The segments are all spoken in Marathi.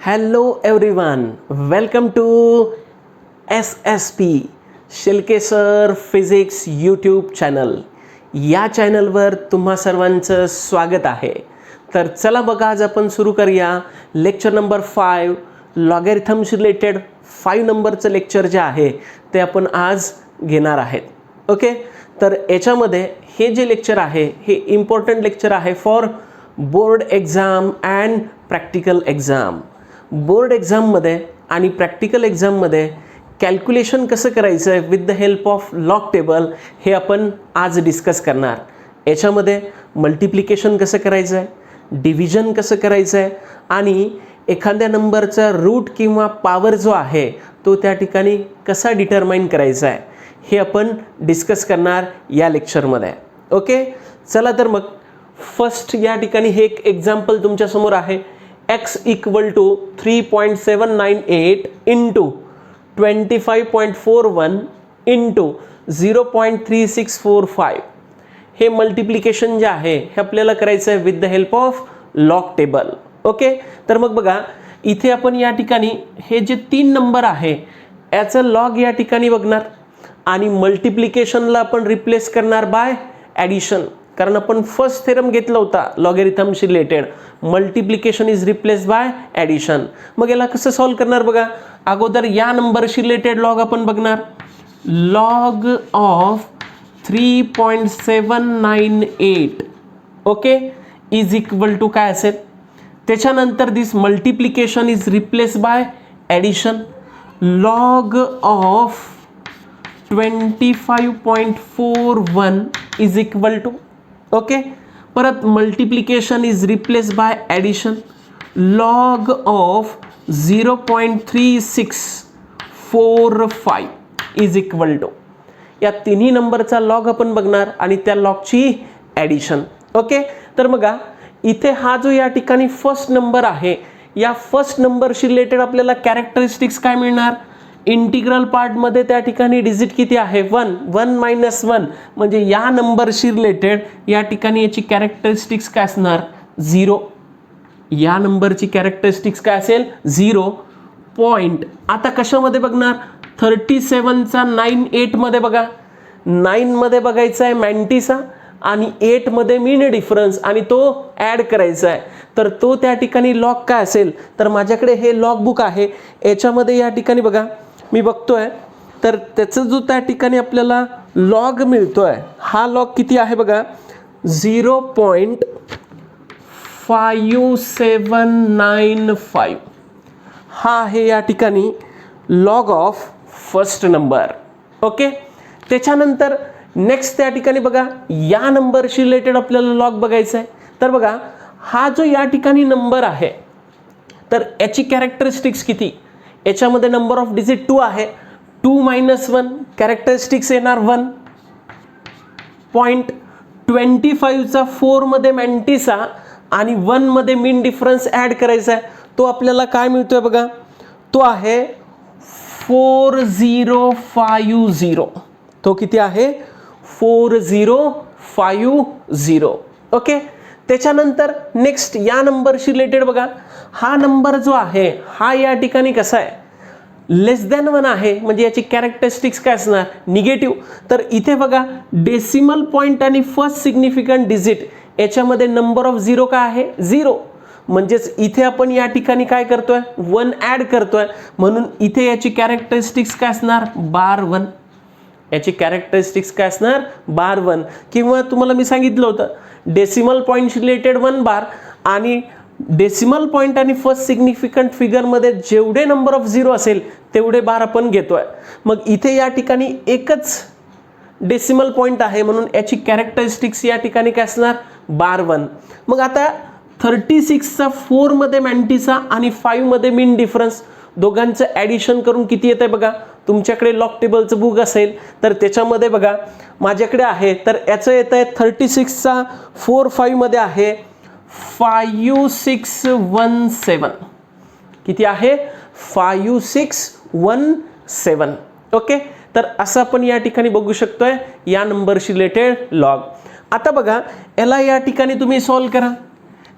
Hello everyone, welcome to SSP Shilke sir physics YouTube channel. या चॅनलवर तुम्हा सर्वांचं स्वागत आहे. तर चला बघा, आज आपण सुरू करूया लेक्चर नंबर 5 लॉगॅरिथम्स रिलेटेड 5 नंबरचं लेक्चर जे आहे ते आपण आज घेणार आहेत. ओके, तर याच्यामध्ये हे जे लेक्चर आहे हे इम्पॉर्टंट लेक्चर आहे for board exam and practical exam. Board एक्झाममध्ये आणि प्रॅक्टिकल एक्झाममध्ये कॅल्क्युलेशन कसं करायचं आहे with the help of log table हे आपण आज डिस्कस करणार. याच्यामध्ये मल्टिप्लिकेशन कसं करायचं आहे, डिव्हिजन कसं करायचं आहे आणि एखाद्या नंबरचा रूट किंवा पॉवर जो आहे तो त्या ठिकाणी कसा डिटरमाइन करायचा आहे हे आपण डिस्कस करणार या लेक्चरमध्ये. ओके, चला तर मग फर्स्ट या ठिकाणी हे एक एक्झाम्पल तुमच्यासमोर आहे. x equal to 3.798 into 25.41 into 0.3645 हे मल्टिप्लिकेशन जे आहे हे आपल्याला करायचं आहे with the help of log table. Okay, तर मग बघा इथे आपण या ठिकाणी हे जे 3 नंबर आहे याचं लॉग या ठिकाणी बघणार आणि मल्टिप्लिकेशनला आपण रिप्लेस करणार बाय ॲडिशन, कारण आपण फर्स्ट थेरम घेतला होता logarithms related, multiplication is replace by addition. मग याला कसं सॉल्व करणार बघा, अगोदर या नंबरशी रिलेटेड लॉग आपण बघणार. Log of 3.798 okay is equal to काय असेल, त्याच्यानंतर this multiplication is replace by addition. Log of 25.41 is equal to okay, परत multiplication is replace by addition. Log of 0.3645 is equal to, या तिन्ही नंबरचा लॉग आपण बघणार आणि त्या लॉगची ॲडिशन. ओके, तर बघा इथे हा जो या ठिकाणी फर्स्ट नंबर आहे या फर्स्ट नंबरशी रिलेटेड आपल्याला कॅरेक्टरिस्टिक्स काय मिळणार. इंटिग्रल पार्टमध्ये त्या ठिकाणी डिजिट किती आहे 1, 1 - 1 म्हणजे या नंबरशी रिलेटेड या ठिकाणी याची कॅरेक्टरिस्टिक्स काय असणार 0. या नंबरची कॅरेक्टरिस्टिक्स काय असेल 0 पॉईंट. आता कशामध्ये बघणार 37चा 98 मध्ये बघा, 9 मध्ये बघायचा आहे मॅन्टिसा आणि 8 मध्ये मीन डिफरन्स आणि तो ॲड करायचा आहे. तर तो त्या ठिकाणी लॉग काय असेल, तर माझ्याकडे हे लॉग बुक आहे याच्यामध्ये या ठिकाणी बघा मी बघतोय तर त्याचं जो त्या ठिकाणी आपल्याला लॉग मिळतोय हा लॉग किती आहे बघा 0.5795 हा आहे या ठिकाणी log of first number. Okay, त्याच्यानंतर नेक्स्ट त्या ठिकाणी बघा या नंबरशी रिलेटेड आपल्याला लॉग बघायचा आहे. तर बघा हा जो या ठिकाणी नंबर आहे तर याची कॅरेक्टरिस्टिक्स किती, याच्यामध्ये नंबर ऑफ डिजिट 2 आहे, 2 - 1 कॅरेक्टरिस्टिक्स येणार 1 पॉईंट. 25चा 4 मध्ये मॅन्टिसा आणि 1 मध्ये मीन डिफरन्स ॲड करायचा आहे, तो आपल्याला काय मिळतोय बघा तो आहे 4050. तो किती आहे 4050. ओके, त्याच्यानंतर नेक्स्ट या नंबरशी रिलेटेड बघा हा नंबर जो आहे हा या ठिकाणी कसा आहे लेस दॅन 1 आहे म्हणजे याची कॅरेक्टरिस्टिक्स काय असणार निगेटिव्ह. तर इथे बघा डेसिमल पॉईंट आणि फर्स्ट सिग्निफिकंट डिजिट याच्यामध्ये नंबर ऑफ 0 काय आहे 0, म्हणजेच इथे आपण या ठिकाणी काय करतोय 1 ॲड करतोय म्हणून इथे याची कॅरेक्टरिस्टिक्स काय असणार बार 1. याची कॅरेक्टरिस्टिक्स काय असणार बार 1. किंवा तुम्हाला मी सांगितलं होतं डेसिमल पॉईंट रिलेटेड 1 बार आणि डेसिमल पॉईंट आणि फर्स्ट सिग्निफिकंट फिगरमध्ये जेवढे नंबर ऑफ 0 असेल तेवढे बार आपण घेतोय. मग इथे या ठिकाणी एकच डेसिमल पॉईंट आहे म्हणून याची कॅरेक्टरिस्टिक्स या ठिकाणी काय असणार बार 1. मग आता 36चा 4 मध्ये मॅन्टिसा आणि 5 मध्ये मीन डिफरन्स दोघांचं ॲडिशन करून किती येत आहे बघा. तुमच्याकडे लॉग टेबलचं बुक असेल तर त्याच्यामध्ये बघा माझ्याकडे आहे तर याचं येत आहे 36चा 4 5 मध्ये आहे 5617. किती आहे 5617. ओके, तर असं आपण या ठिकाणी बघू शकतोय या नंबरशी रिलेटेड लॉग. आता बघा याला या ठिकाणी तुम्ही सॉल्व करा,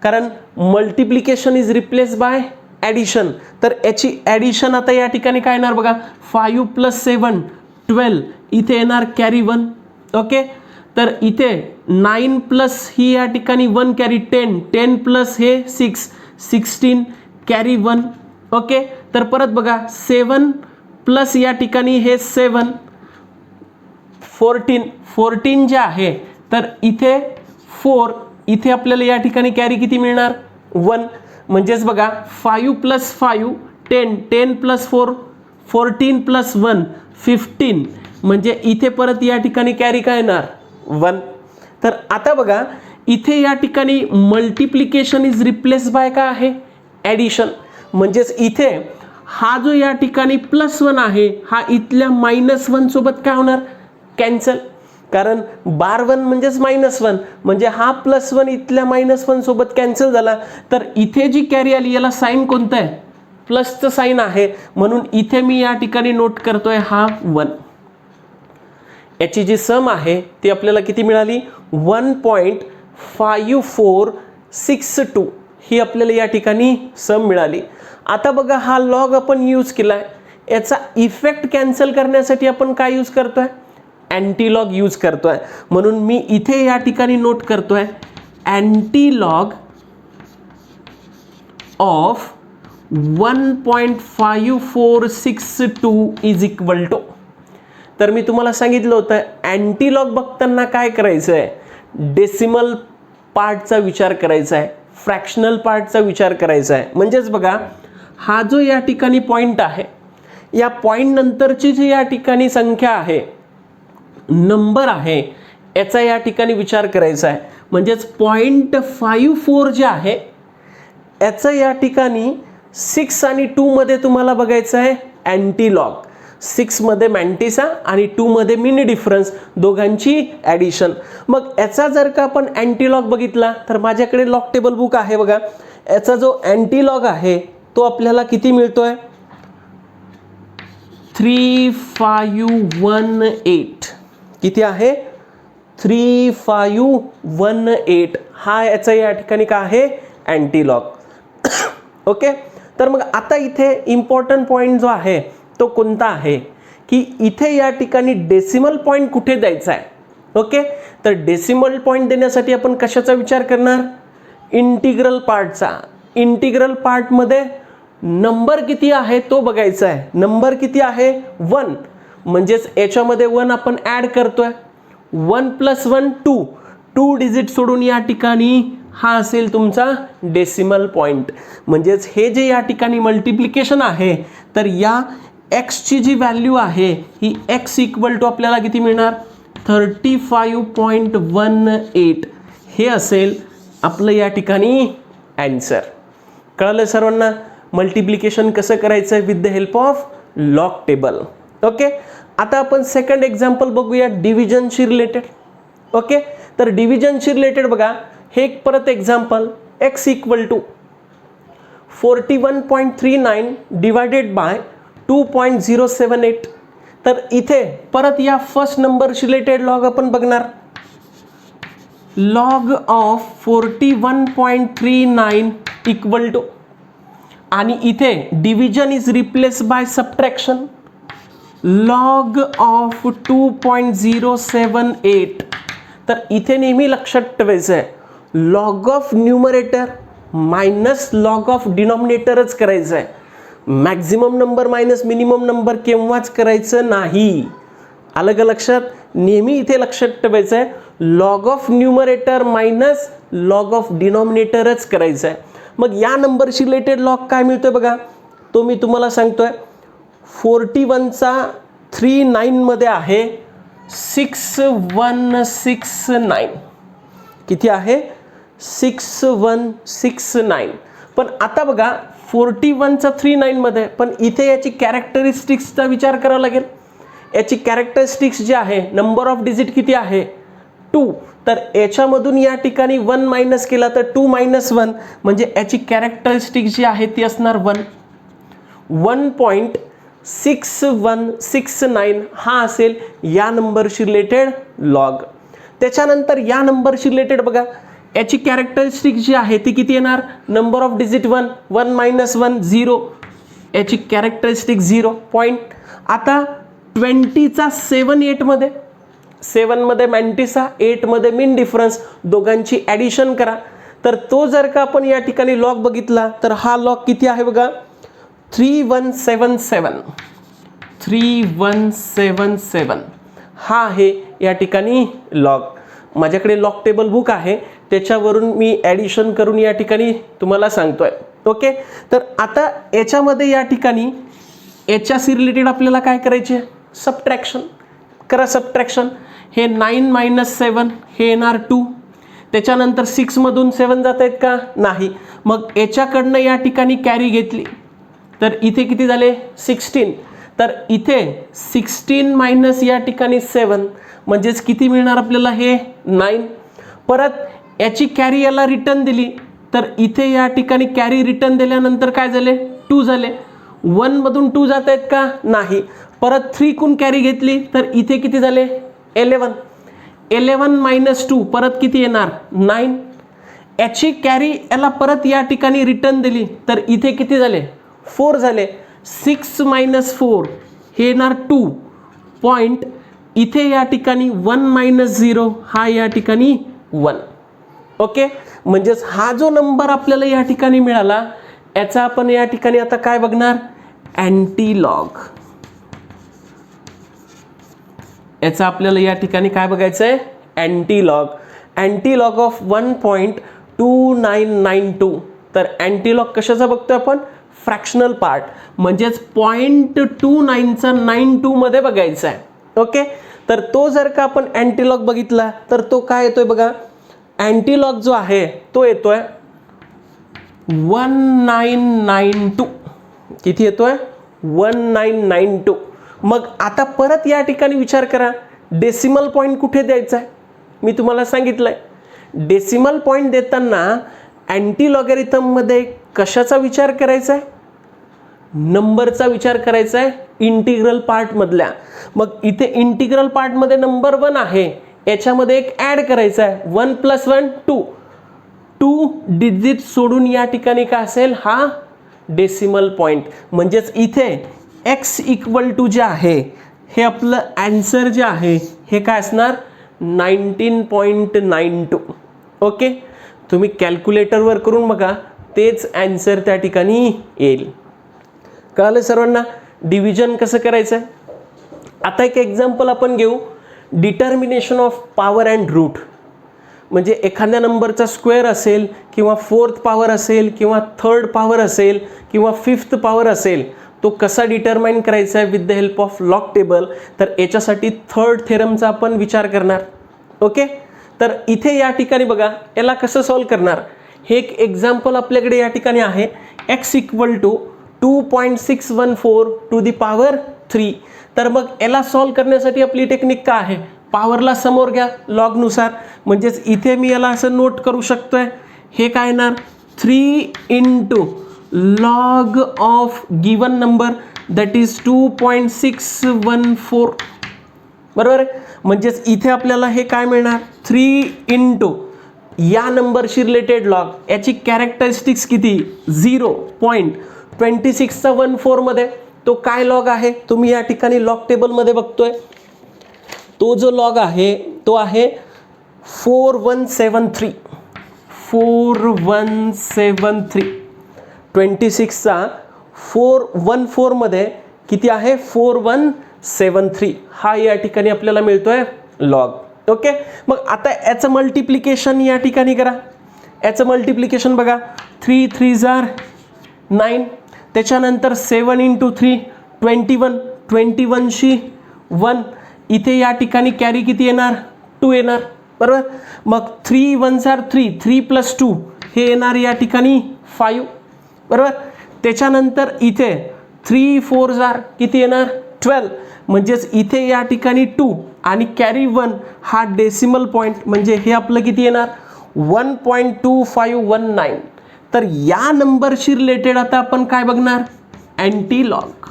कारण multiplication is replace by addition, तर याची ॲडिशन आता या ठिकाणी काय येणार बघा, 5 + 7 12, इथे येणार कॅरी 1. ओके, तर इथे 9 प्लस ही या ठिकाणी 1 कॅरी 10, 10 प्लस हे 6, 16 कॅरी 1. ओके, तर परत बघा 7 प्लस या ठिकाणी हे 7, 14, 14 जे आहे तर इथे 4, इथे आपल्याला या ठिकाणी कॅरी किती मिळणार 1. म्हणजेच बघा 5 + 5 10, 10 + 4 14 + 1 15, म्हणजे इथे परत या ठिकाणी कॅरी काय येणार 1. तर आता बघा इथे या ठिकाणी मल्टिप्लिकेशन इज रिप्लेस बाय काय आहे ॲडिशन. म्हणजेच इथे हा जो या ठिकाणी +1 आहे हा इथल्या -1 सोबत काय होणार कॅन्सल, कारण बार 1 म्हणजेच -1, म्हणजे हा +1 इथल्या -1 सोबत कॅन्सल झाला. तर इथे जी कॅरी आली याला साईन कोणतं आहे, प्लसचं साईन आहे, म्हणून इथे मी या ठिकाणी नोट करतोय हा 1. याची जी सम आहे ती आपल्याला किती मिळाली 1.5462 ही आपल्याला या ठिकाणी सम मिळाली. आता बघा हा लॉग आपण यूज केलाय, याचा इफेक्ट कॅन्सल करण्यासाठी आपण काय यूज करतोय, अँटीलॉग यूज करतोय. म्हणून मी इथे या ठिकाणी नोट करतोय अँटीलॉग ऑफ 1.5462 इज इक्वल टू. तर मी तुम्हाला सांगितलं होतं अँटीलॉग बघताना काय करायचं आहे, डेसिमल पार्टचा विचार करायचा आहे, फ्रॅक्शनल पार्टचा विचार करायचा आहे. म्हणजेच बघा हा जो या ठिकाणी पॉईंट आहे, या पॉईंट नंतरची जी या ठिकाणी संख्या आहे, नंबर आहे, याचा या ठिकाणी विचार करायचा आहे. म्हणजेच 0.54 जे आहे याचं या ठिकाणी 6 आणि 2 मध्ये तुम्हाला बघायचं आहे अँटीलॉग. 6 मध्ये मॅन्टिसा आणि 2 मध्ये मिनी डिफरन्स, दोघांची ॲडिशन. मग याचा जर का आपण अँटीलॉग बघितला तर माझ्याकडे लॉग टेबल बुक आहे बघा, याचा जो अँटीलॉग आहे तो आपल्याला किती मिळतोय 3518. किती आहे 3518, हा याचा या ठिकाणी काय आहे अँटीलॉग. ओके, तर मग आता इथे इम्पॉर्टंट पॉईंट जो आहे तो कोणता आहे की इथे या ठिकाणी डेसिमल पॉईंट कुठे द्यायचा आहे. ओके, तर डेसिमल पॉईंट देण्यासाठी आपण कशाचा विचार करणार, इंटिग्रल पार्टचा. इंटिग्रल पार्टमध्ये नंबर किती आहे तो बघायचा आहे. नंबर किती आहे 1, म्हणजेच याच्यामध्ये 1 आपण ॲड करतोय, 1 + 1 2, 2 डिजिट सोडून या ठिकाणी हा असेल तुमचा डेसिमल पॉईंट. म्हणजेच हे जे या ठिकाणी मल्टिप्लिकेशन आहे तर या एक्सची जी व्हॅल्यू आहे ही एक्स इक्वल टू आपल्याला किती मिळणार 35.18, हे असेल आपलं या ठिकाणी ॲन्सर. कळलं सर्वांना मल्टिप्लिकेशन कसं करायचं आहे with the help of log table. Okay, आता आपण सेकंड एक्झाम्पल बघूया डिव्हिजनशी रिलेटेड. ओके, तर डिव्हिजनशी रिलेटेड बघा हे एक परत example, x equal to 41.39 divided by 2.078. तर इथे परत या फर्स्ट नंबरशी रिलेटेड लॉग आपण बघणार, लॉग ऑफ 41.39 इक्वल टू, आणि इथे division is replace by subtraction, log of 2.078. तर इथे नेहमी लक्षात ठेवायचं आहे log of numerator minus log of डिनॉमिनेटरच करायचं आहे. Maximum number minus minimum number केव्हाच करायचं नाही. आलं का लक्षात, नेहमी इथे लक्षात ठेवायचं आहे log of numerator minus log of डिनॉमिनेटरच करायचं आहे. मग या नंबरशी रिलेटेड लॉग काय मिळतोय बघा, तो मी तुम्हाला सांगतोय. 41चा 39 मध्ये आहे 6169. किती आहे 6169. पण आता बघा 41चा 39 मध्ये, पण इथे याची कॅरेक्टरिस्टिक्सचा विचार करावा लागेल. याची कॅरेक्टरिस्टिक्स जी आहे, नंबर ऑफ डिजिट किती आहे 2, तर याच्यामधून या ठिकाणी 1 मायनस केला तर 2 - 1, म्हणजे याची कॅरेक्टरिस्टिक्स जी आहे ती असणार 1. 1.6169 हा असेल या नंबरशी रिलेटेड लॉग. त्याच्यानंतर या नंबरशी रिलेटेड बघा याची कॅरेक्टरिस्टिक जी आहे ती किती येणार, नंबर ऑफ डिजिट 1, 1 - 1 0, याची कॅरेक्टरिस्टिक 0 पॉईंट. आता 20चा 7 8 मध्ये, 7 मध्ये मॅन्टिसा, 8 मध्ये मीन डिफरन्स, दोघांची ॲडिशन करा. तर तो जर का आपण या ठिकाणी लॉग बघितला तर हा लॉग किती आहे बघा, 3177. 3177 हा आहे या ठिकाणी लॉग. माझ्याकडे लॉग टेबल बुक आहे, त्याच्यावरून मी ॲडिशन करून या ठिकाणी तुम्हाला सांगतोय. ओके, तर आता याच्यामध्ये या ठिकाणी याच्याशी रिलेटेड आपल्याला काय करायचे, सबट्रॅक्शन करा. सबट्रॅक्शन, हे 9 - 7 हे येणार 2. त्याच्यानंतर 6 मधून 7 जात आहेत का, नाही. मग याच्याकडनं या ठिकाणी कॅरी घेतली तर इथे किती झाले, 16. तर इथे 16 मायनस या ठिकाणी 7 म्हणजेच किती मिळणार आपल्याला, हे 9. परत याची कॅरी याला रिटर्न दिली तर इथे या ठिकाणी कॅरी रिटर्न दिल्यानंतर काय झाले, 2 झाले. 1 मधून 2 जात आहेत का, नाही. परत 3 कून कॅरी घेतली तर इथे किती झाले, 11. 11 - 2 परत किती येणार, 9. याची कॅरी याला परत या ठिकाणी रिटर्न दिली तर इथे किती झाले, 4 झाले. 6 - 4 हे येणार 2 पॉईंट. इथे या ठिकाणी 1 - 0 हा या ठिकाणी 1. ओके, म्हणजेच हा जो नंबर आपल्याला या ठिकाणी मिळाला याचा आपण या ठिकाणी आता काय बघणार, अँटीलॉग. याचा आपल्याला या ठिकाणी काय बघायचं आहे, अँटीलॉग. अँटीलॉग ऑफ 1.2992. तर अँटीलॉग कशाचा बघतोय आपण, फ्रॅक्शनल पार्ट, म्हणजेच 0.29चा 92 मध्ये बघायचा आहे. ओके, तर तो जर का आपण अँटीलॉग बघितला तर तो काय येतोय बघा, अँटीलॉग जो आहे तो येतोय 1992. किती येतोय, 1992. मग आता परत या ठिकाणी विचार करा, डेसिमल पॉईंट कुठे द्यायचा आहे. मी तुम्हाला सांगितलंय डेसिमल पॉईंट देताना अँटी लॉगॅरिथम मध्ये कशाचा विचार करायचा आहे, नंबरचा विचार करायचा आहे, इंटिग्रल पार्ट मधल्या. मग इथे इंटिग्रल पार्ट मध्ये नंबर 1 आहे, याच्यामध्ये एक ऍड करायचा आहे, 1 + 1 2. 2 डिजिट सोडून या ठिकाणी काय असेल, हा डेसिमल पॉईंट. म्हणजेच इथे x = जे आहे हे आपलं आन्सर जे आहे हे काय असणार, 19.92. ओके, तुम्ही कॅल्क्युलेटरवर करून बघा, तेच आन्सर त्या ठिकाणी येईल. कळलं सर्वांना डिव्हिजन कसं करायचं आहे. आता एक एक्झाम्पल आपण घेऊ, determination of power and root. म्हणजे एखाद्या नंबरचा स्क्वेअर असेल किंवा 4th पॉवर असेल किंवा 3rd पॉवर असेल किंवा 5th पॉवर असेल, तो कसा डिटरमाइन करायचा आहे with the help of log table. तर याच्यासाठी 3rd थेरमचा आपण विचार करणार. ओके, तर इथे या ठिकाणी बघा याला कसं सॉल्व करणार, हे एक एक्झाम्पल आपल्याकडे या ठिकाणी आहे. x = 2.614 to the power 3. तर मग याला सॉल्व करण्यासाठी आपली टेक्निक काय आहे, पॉवरला समोर घ्या लॉगनुसार. म्हणजेच इथे मी याला असं नोट करू शकतोय, हे काय येणार 3 × log of given number that is 2.614. बरोबर आहे. म्हणजेच इथे आपल्याला हे काय मिळणार, 3 × या नंबरशी रिलेटेड लॉग, याची कॅरेक्टरिस्टिक्स किती, 0.26चा 14 मध्ये तो काय लॉग आहे, तुम्ही या ठिकाणी लॉग टेबलमध्ये बघतोय. तो जो लॉग आहे तो आहे 4173. 4173 26चा 414 मध्ये किती आहे, 4173 हा या ठिकाणी आपल्याला मिळतोय लॉग. ओके, मग आता याचं मल्टिप्लिकेशन या ठिकाणी करा. याचं मल्टिप्लिकेशन बघा, 3 × 3 = 9. त्याच्यानंतर 7 × 3 21. 21शी 1. इथे या ठिकाणी कॅरी किती येणार, 2 येणार. बरोबर. मग 3 × 1 = 3. 3 + 2 हे येणार या ठिकाणी 5. बरोबर. त्याच्यानंतर इथे 3 × 4 = किती येणार, 12. म्हणजेच इथे या ठिकाणी 2 आणि कॅरी 1 हा डेसिमल पॉईंट, म्हणजे हे आपलं किती येणार 1.2519. तर या नंबरशी रिलेटेड आता आपण काय बघणार, अँटीलॉग.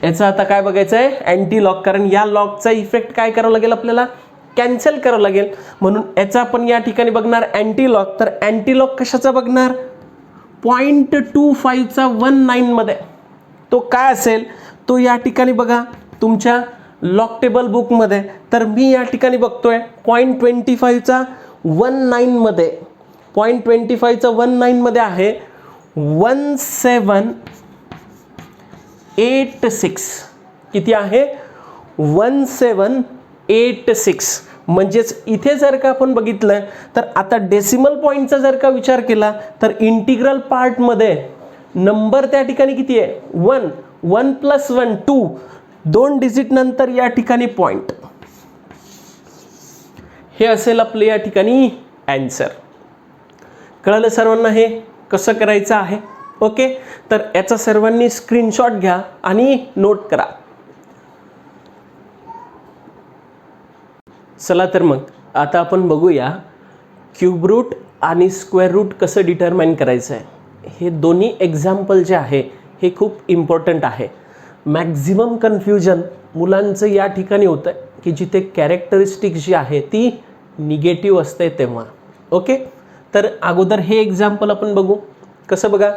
याचा आता काय बघायचं आहे, अँटीलॉग. कारण या लॉगचा इफेक्ट काय करावं लागेल आपल्याला, कॅन्सल करावं लागेल, म्हणून याचा आपण या ठिकाणी बघणार अँटीलॉग. तर अँटीलॉग कशाचा बघणार? 0.25चा 19 मध्ये तो काय असेल, तो या ठिकाणी बघा तुमच्या लॉग टेबल बुकमध्ये. तर मी या ठिकाणी बघतोय 0.25चा 19 मध्ये, 0.25चा 19 मध्ये आहे 1786. किती आहे? 1786. म्हणजेच इथे जर का आपण बघितलं तर आता डेसिमल पॉईंटचा जर का विचार केला तर इंटिग्रल पार्टमध्ये नंबर त्या ठिकाणी किती आहे? 1, 1 + 1 2, 2 डिजिट नंतर या ठिकाणी पॉईंट. हे असेल आपलं या ठिकाणी आन्सर. कळलं सर्वांना हे कसं करायचं आहे? ओके, तर याचा सर्वांनी स्क्रीनशॉट घ्या आणि नोट करा. चला तर मग आता आपण बघूया क्यूब रूट आणि स्क्वेअर रूट कसं डिटरमाइन करायचं आहे. हे दोन्ही एक्झाम्पल जे आहे हे खूप इम्पॉर्टंट आहे. मॅक्झिमम कन्फ्युजन मुलांचं या ठिकाणी होतं की जिथे कॅरेक्टरिस्टिक जी आहे ती निगेटिव्ह असते तेव्हा. ओके, तर अगोदर हे एक्झाम्पल आपण बघू. कसं बघा,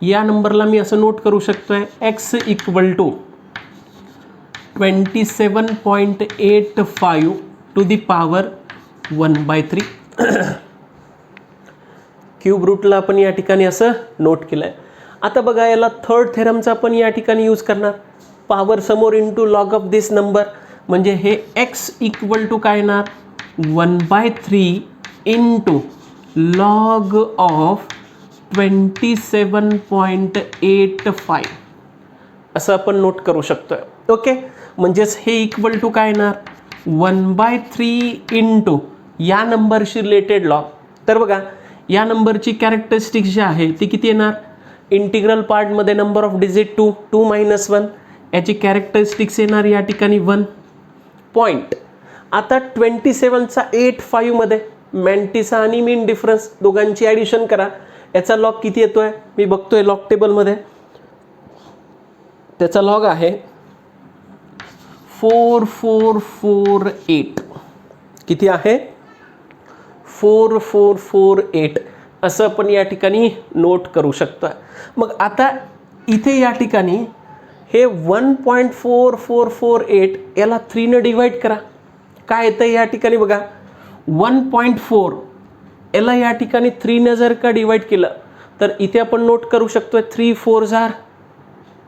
या नंबरला मी असं नोट करू शकतोय x = 27.85 to the power 1/3. Cube रूटला आपण या ठिकाणी असं नोट केलं आहे. आता बघा याला थर्ड थेरमचा आपण या ठिकाणी यूज करणार. पॉवर समोर into log of this number, म्हणजे हे x = काय येणार? 1/3 इंटू लॉग ऑफ 27.85 असं आपण नोट करू शकतोय. ओके, म्हणजेच हे इक्वल टू काय येणार? 1/3 इंटू या नंबरशी रिलेटेड लॉग. तर बघा या नंबरची कॅरेक्टरिस्टिक्स जी आहे ती किती येणार? इंटिग्रल पार्टमध्ये नंबर ऑफ डिजिट 2, 2 - 1, याची कॅरेक्टरिस्टिक्स येणार या ठिकाणी 1 पॉईंट. आता 27चा 85 मध्ये मॅन्टिसा आणि मीन डिफरन्स दोघांची ॲडिशन करा. याचा लॉग किती येतोय? मी बघतोय लॉग टेबलमध्ये, त्याचा लॉग आहे 4448. किती आहे? 4448 असं आपण या ठिकाणी नोट करू शकतो. मग आता इथे या ठिकाणी हे 1.4448 याला 3 ने डिवाइड करा. काय येतं या ठिकाणी बघा? 1.4 याला या ठिकाणी 3 ने जर का डिवाइड केलं तर इथे आपण नोट करू शकतो 3 × 4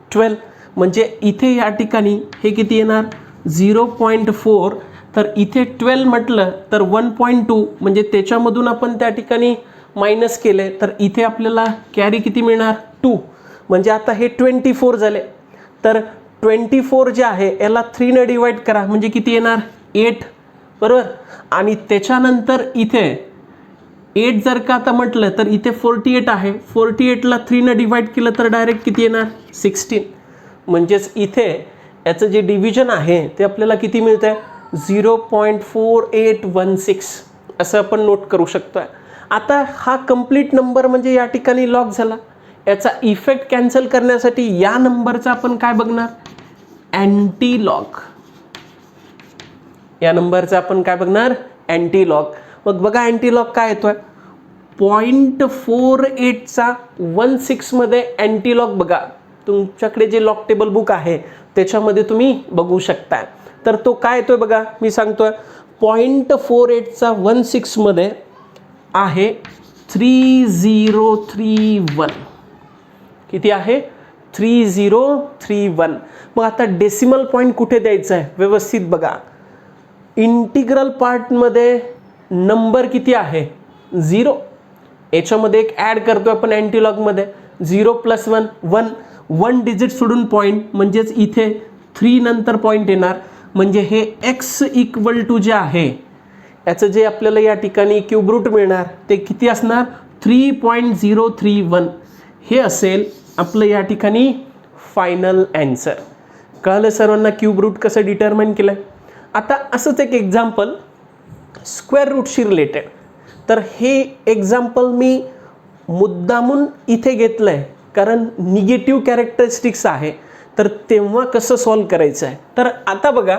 = 12. म्हणजे इथे या ठिकाणी हे किती येणार? 0.4. तर इथे 12 म्हटलं तर 1.2, म्हणजे त्याच्यामधून आपण त्या ठिकाणी मायनस केले तर इथे आपल्याला कॅरी किती मिळणार? 2. म्हणजे आता हे 24 झाले. तर 24 जे आहे याला 3 ने डिवाइड करा, म्हणजे किती येणार? 8, बरोबर. आणि त्याच्यानंतर इथे 8 जर का आता म्हटलं तर इथे 48 आहे. 48ला 3 ने डिवाइड केलं तर डायरेक्ट किती येणार? 16. म्हणजेच इथे याचं जे डिव्हिजन आहे ते आपल्याला किती मिळतं आहे? 0.4816 असं आपण नोट करू शकतो. आता हा कंप्लीट नंबर म्हणजे या ठिकाणी लॉग झाला. याचा इफेक्ट कॅन्सल करण्यासाठी या नंबरचा आपण काय बघणार? अँटीलॉग. या नंबरचा आपण काय बघणार? अँटीलॉग. मग बघा अँटीलॉग काय येतोय? 0.48चा 16 मध्ये अँटीलॉग बघा. तुमच्याकडे जे लॉग टेबल बुक आहे त्याच्यामध्ये तुम्ही बघू शकता. तर तो काय येतोय बघा, मी सांगतोय 0.48चा 16 मध्ये आहे 3031. किती आहे? 3031. मग आता डेसिमल पॉईंट कुठे द्यायचा आहे व्यवस्थित बघा. इंटिग्रल पार्टमध्ये नंबर किती आहे? 0. याच्यामध्ये एक ॲड करतो आपण अँटीलॉगमध्ये. 0 + 1 1, 1 डिजिट सोडून पॉईंट, म्हणजेच इथे 3 नंतर पॉईंट येणार. म्हणजे हे x = जे आहे याचं जे आपल्याला या ठिकाणी क्यूब रूट मिळणार ते किती असणार? 3.031. हे असेल आपलं या ठिकाणी फायनल ॲन्सर. कळलं सर्वांना क्यूब रूट कसं डिटरमाइन केलं? आता असंच एक एक्झाम्पल स्क्वेअर रूटशी रिलेटेड. तर हे एक्झाम्पल मी मुद्दामून इथे घेतलं आहे कारण निगेटिव्ह कॅरेक्टरिस्टिक्स आहे. तर तेव्हा कसं सॉल्व करायचं आहे? तर आता बघा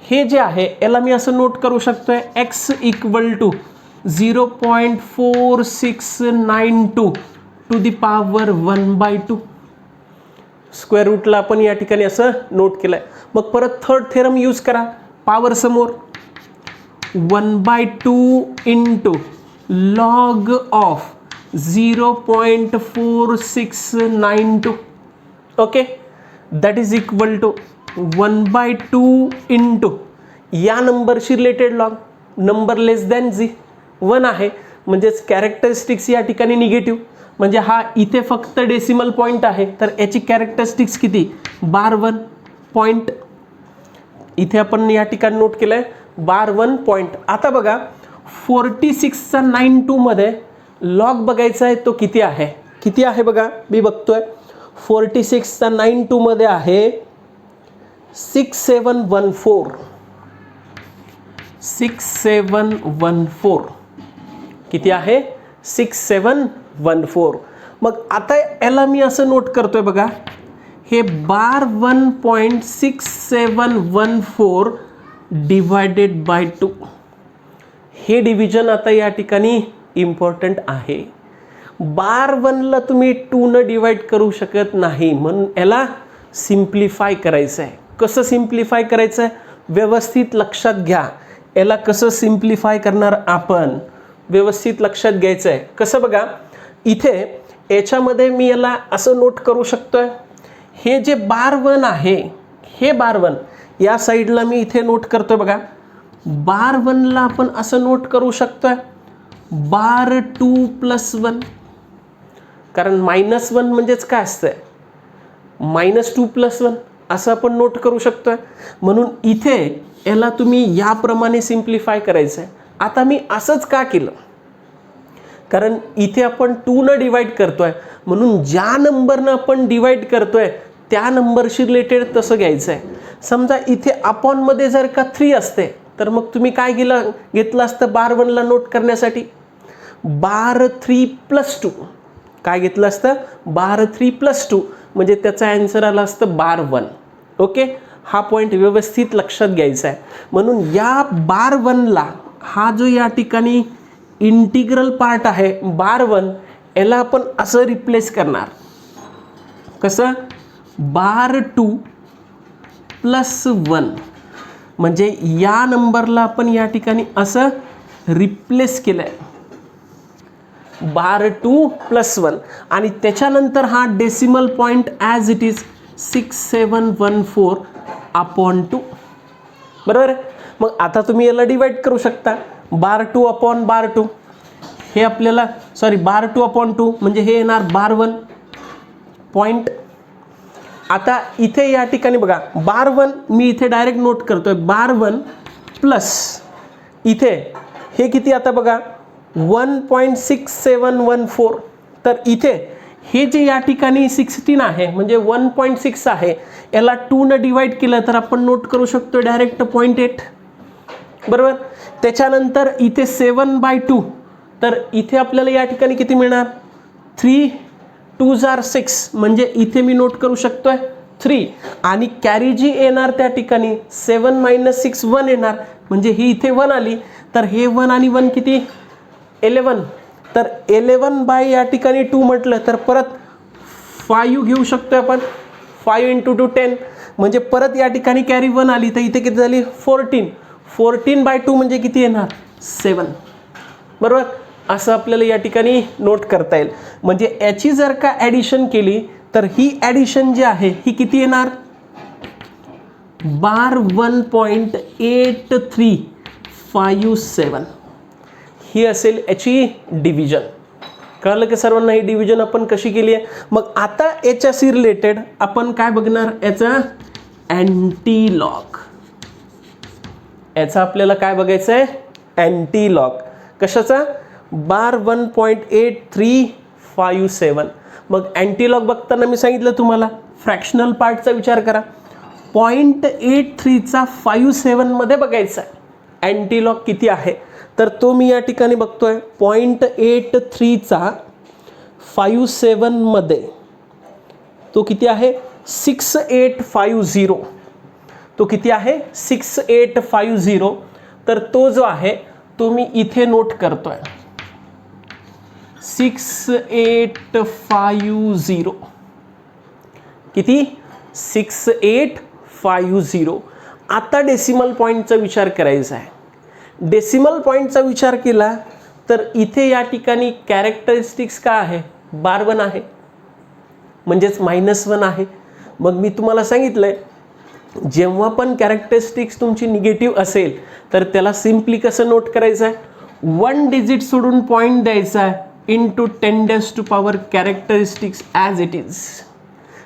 हे जे आहे याला मी असं नोट करू शकतोय x equal to 0.4692 to the power 1/2. Square रूटला आपण या ठिकाणी असं नोट केलंय. मग परत थर्ड थेरम यूज करा. पॉवर समोर 1/2 into log of 0.4692. Okay, that is equal to 1/2 into या नंबरशी related log, number less than 1 आहे म्हणजेच कॅरेक्टरिस्टिक्स या ठिकाणी निगेटिव्ह, म्हणजे हा इथे फक्त डेसिमल पॉईंट आहे तर याची कॅरेक्टरिस्टिक्स किती, बार 1 पॉईंट. इथे आपण या ठिकाणी नोट केलंय बार 1 पॉईंट. आता बघा 46चा 92 मध्ये लॉग बघायचा आहे तो किती आहे, किती आहे बघा मी बघतोय. 46चा 92 मध्ये आहे 6714. 6714 किती आहे, 6714. मग आता याला मी असं नोट करतोय बघा, हे बार 1.6714 डिवायडेड बाय 2. हे डिव्हिजन आता या ठिकाणी इम्पॉर्टंट आहे. बार 1ला तुम्ही 2 न डिवाइड करू शकत नाही, म्हणून याला सिम्प्लिफाय करायचं आहे. कसं सिम्प्लिफाय करायचं आहे व्यवस्थित लक्षात घ्या. याला कसं सिम्प्लिफाय करणार आपण व्यवस्थित लक्षात घ्यायचं आहे. कसं बघा, इथे याच्यामध्ये मी याला असं नोट करू शकतोय, हे जे बार 1 आहे हे बार 1 या साईडला मी इथे नोट करतोय बघा. बार 1ला आपण असं नोट करू शकतोय बार 2 + 1, कारण -1 म्हणजेच काय असतंय -2 + 1 असं आपण नोट करू शकतोय. म्हणून इथे याला तुम्ही याप्रमाणे सिम्प्लिफाय करायचं आहे. आता मी असंच का केलं, कारण इथे आपण 2 न डिवाइड करतोय म्हणून ज्या नंबरनं आपण डिवाइड करतोय त्या नंबरशी रिलेटेड तसं घ्यायचं आहे. समजा इथे अपॉनमध्ये जर का 3 असते तर मग तुम्ही काय घेतलं असतं बार 1ला नोट करण्यासाठी बार 3 + 2. काय घेतलं असतं बार 3 + 2 म्हणजे त्याचा आन्सर आला असतं बार 1. ओके, हा पॉईंट व्यवस्थित लक्षात घ्यायचा आहे. म्हणून या बार 1ला हा जो या ठिकाणी इंटिग्रल पार्ट आहे बार 1 याला आपण असं रिप्लेस करणार. कसं, बार 2 + 1 म्हणजे या नंबरला आपण या ठिकाणी असं रिप्लेस केलंय बार 2 + 1 आणि त्याच्यानंतर हा decimal point as it is 6714/2. बरोबर आहे. मग आता तुम्ही याला डिवाइड करू शकता. बार 2 अपॉन बार 2 हे आपल्याला बार 2/2 म्हणजे हे येणार बार 1 पॉईंट. आता इथे या ठिकाणी बघा बार 1 मी इथे डायरेक्ट नोट करतोय बार 1 प्लस इथे हे किती आता बघा 1.6714. तर इथे हे जे या ठिकाणी 16 आहे म्हणजे 1.6 आहे, याला 2 न डिवाइड केलं तर आपण नोट करू शकतो डायरेक्ट 0.8. बरोबर. त्याच्यानंतर इथे 7/2 तर इथे आपल्याला या ठिकाणी किती मिळणार 3 2s are 6 म्हणजे इथे मी नोट करू शकतोय 3 आणि कॅरी जी येणार त्या ठिकाणी 7 - 6 1 येणार म्हणजे ही इथे 1 आली तर हे 1 आणि 1 किती 11. तर 11 बाय या ठिकाणी 2 म्हटलं तर परत 5 घेऊ शकतो आपण. 5 × 2 10 म्हणजे परत या ठिकाणी कॅरी 1 आली तर इथे किती झाली 14. 14/2 म्हणजे किती येणार 7. बरोबर. असं आपल्याला या ठिकाणी नोट करता येईल. म्हणजे याची जर का ॲडिशन केली तर ही ॲडिशन जी आहे ही किती येणार बार 1.8357 ही असेल याची डिव्हिजन. कळलं की सर्वांना ही डिव्हिजन आपण कशी केली आहे. मग आता याच्याशी रिलेटेड आपण काय बघणार याचा अँटीलॉग. याचा आपल्याला काय बघायचं आहे अँटीलॉग. कशाचा बार 1.8357. मग अँटीलॉग बघताना मी सांगितलं तुम्हाला फ्रॅक्शनल पार्टचा विचार करा. 0.83चा 57 मध्ये बघायचा आहे अँटीलॉग किती आहे. तर तो मी या ठिकाणी बघतोय 0.83चा 57 मध्ये तो किती आहे 6850. तो किती आहे 6850. तर तो जो आहे तो मी इथे नोट करतोय 6850. किती 6850. आता डेसिमल पॉईंटचा विचार करायचा आहे. डेसिमल पॉईंटचा विचार केला तर इथे या ठिकाणी कॅरेक्टरिस्टिक्स का आहे -1 आहे म्हणजेच -1 आहे. मग मी तुम्हाला सांगितलंय जेव्हा पण कॅरेक्टरिस्टिक्स तुमची निगेटिव्ह असेल तर त्याला सिम्पली कसं नोट करायचं आहे 1 डिजिट सोडून पॉईंट द्यायचा आहे into 10⁻⁴ characteristics as it is.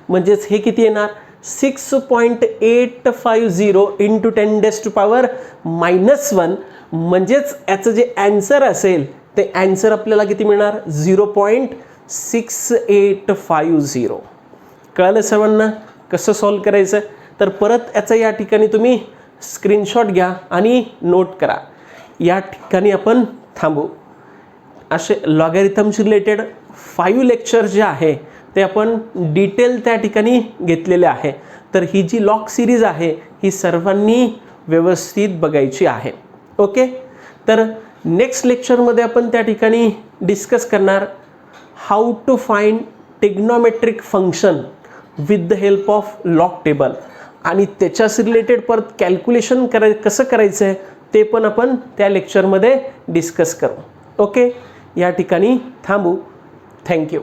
म्हणजेच हे किती येणार 6.850 इंटू 10⁻⁻1. म्हणजेच याचं जे ॲन्सर असेल ते ॲन्सर आपल्याला किती मिळणार 0.6850. कळलं सर्वांना कसं सॉल्व करायचं. तर परत याचा या ठिकाणी तुम्ही स्क्रीनशॉट घ्या आणि नोट करा. या ठिकाणी आपण थांबू. असे लॉगॅरिथमशी रिलेटेड 5 लेक्चर जे आहे ते आपण डिटेल त्या ठिकाणी घेतलेले आहे. तर ही जी लॉग सिरीज आहे ही सर्वांनी व्यवस्थित बघायची आहे. ओके. तर नेक्स्ट लेक्चरमध्ये आपण त्या ठिकाणी डिस्कस करणार how to find trigonometric function with the help of log table आणि त्याच्याशी रिलेटेड परत कॅल्क्युलेशन कसं करायचं आहे ते पण आपण त्या लेक्चरमध्ये डिस्कस करू. ओके. या ठिकाणी थांबू. थँक्यू.